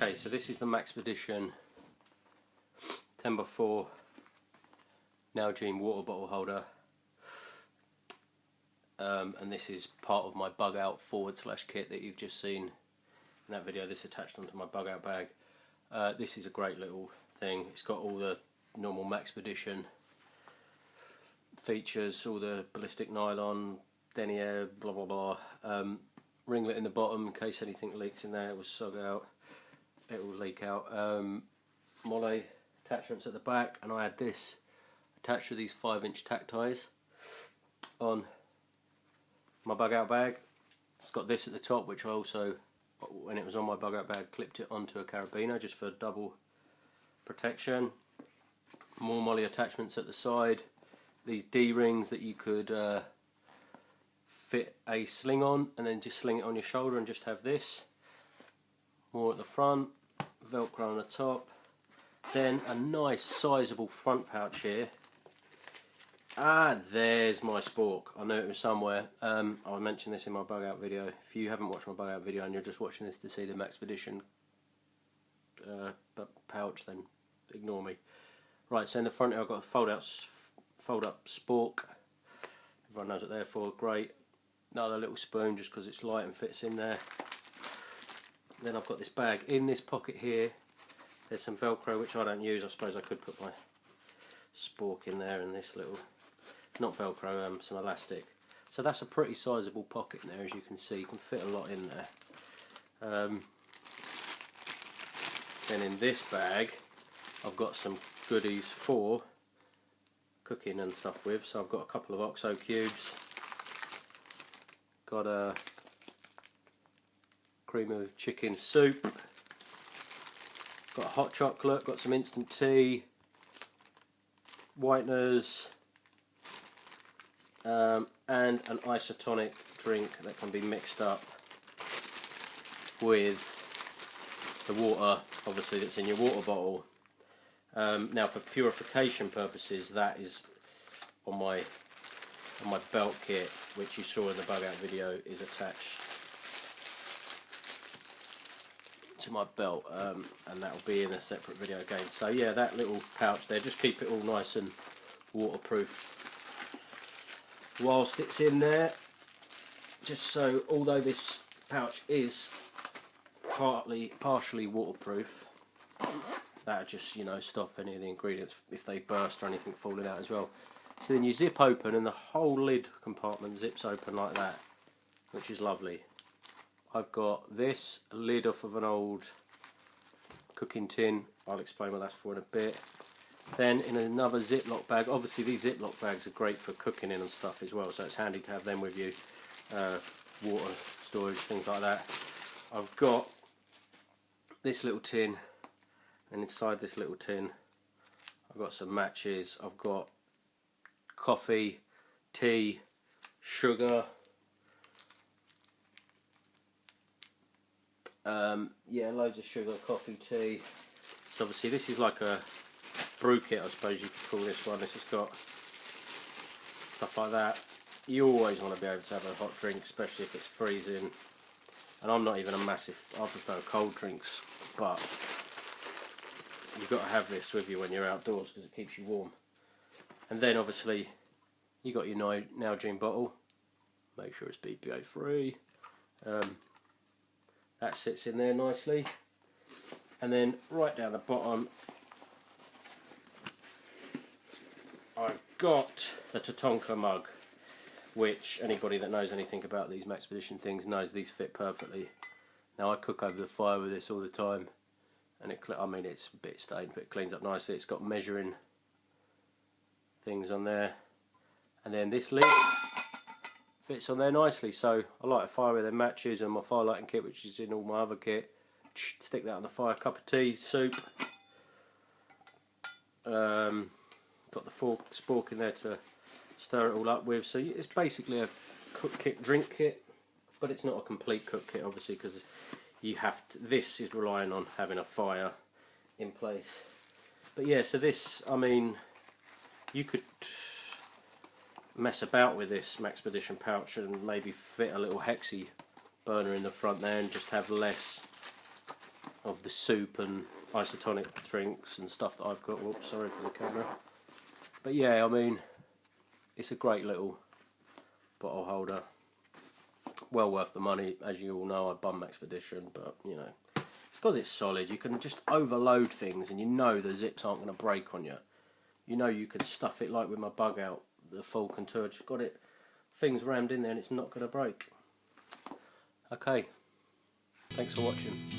Okay, so this is the Maxpedition 10x4 Nalgene water bottle holder, and this is part of my bug out / kit that you've just seen in that video. This is attached onto my bug out bag. This is a great little thing. It's got all the normal Maxpedition features, all the ballistic nylon, denier, blah blah blah. Ringlet in the bottom in case anything leaks in there. It will sug out. It will leak out. Molle attachments at the back, and I had this attached to these 5-inch tack ties on my bug out bag. It's got this at the top, which I also, when it was on my bug out bag, clipped it onto a carabiner just for double protection. More Molle attachments at the side. These D-rings that you could fit a sling on, and then just sling it on your shoulder and just have this. More at the front, Velcro on the top. Then a nice sizable front pouch here. There's my spork. I know it was somewhere. I mentioned this in my bug out video. If you haven't watched my bug out video and you're just watching this to see the Maxpedition pouch, then ignore me. Right, so in the front here I've got a fold up spork. Everyone knows what they're for. Great. Another little spoon just because it's light and fits in there. Then I've got this bag. In this pocket here there's some Velcro which I don't use. I suppose I could put my spork in there, and this little, not Velcro, some elastic. So that's a pretty sizable pocket in there, as you can see. You can fit a lot in there. Then in this bag I've got some goodies for cooking and stuff with. So I've got a couple of OXO cubes, got a cream of chicken soup, got hot chocolate, got some instant tea, whiteners, and an isotonic drink that can be mixed up with the water, obviously, that's in your water bottle. Now for purification purposes, that is on my belt kit, which you saw in the bug out video, is attached to my belt, and that will be in a separate video again. So yeah, that little pouch there, just keep it all nice and waterproof whilst it's in there, just so although this pouch is partially waterproof, that'll just, you know, stop any of the ingredients if they burst or anything falling out as well. So then you zip open and the whole lid compartment zips open like that, which is lovely. I've got this lid off of an old cooking tin. I'll explain what that's for in a bit. Then in another Ziploc bag, obviously these Ziploc bags are great for cooking in and stuff as well, so it's handy to have them with you. Water storage, things like that. I've got this little tin, and inside this little tin I've got some matches, I've got coffee, tea, sugar, yeah, loads of sugar, coffee, tea. So obviously this is like a brew kit, I suppose you could call this one. This has got stuff like that. You always want to be able to have a hot drink, especially if it's freezing. And I'm not even a massive, I prefer cold drinks, but you've got to have this with you when you're outdoors because it keeps you warm. And then obviously you got your Nalgene bottle, make sure it's BPA free. That sits in there nicely. And then right down the bottom I've got the Tatonka mug, which anybody that knows anything about these Maxpedition things knows these fit perfectly. Now I cook over the fire with this all the time, and I mean it's a bit stained but it cleans up nicely. It's got measuring things on there, and then this lid fits on there nicely. So I light a fire with the matches and my fire lighting kit, which is in all my other kit. Stick that on the fire, cup of tea, soup. Got the spork in there to stir it all up with. So it's basically a cook kit, drink kit, but it's not a complete cook kit obviously, because you have to, this is relying on having a fire in place. But yeah, so this, I mean, you could mess about with this Maxpedition pouch and maybe fit a little hexi burner in the front there and just have less of the soup and isotonic drinks and stuff that I've got. Whoops, sorry for the camera. But yeah, I mean, it's a great little bottle holder. Well worth the money. As you all know, I bum Maxpedition, but you know, it's because it's solid. You can just overload things and you know the zips aren't going to break on you. You know you can stuff it like with my bug out, the full contour, just got it, things rammed in there and it's not going to break. Okay, thanks for watching.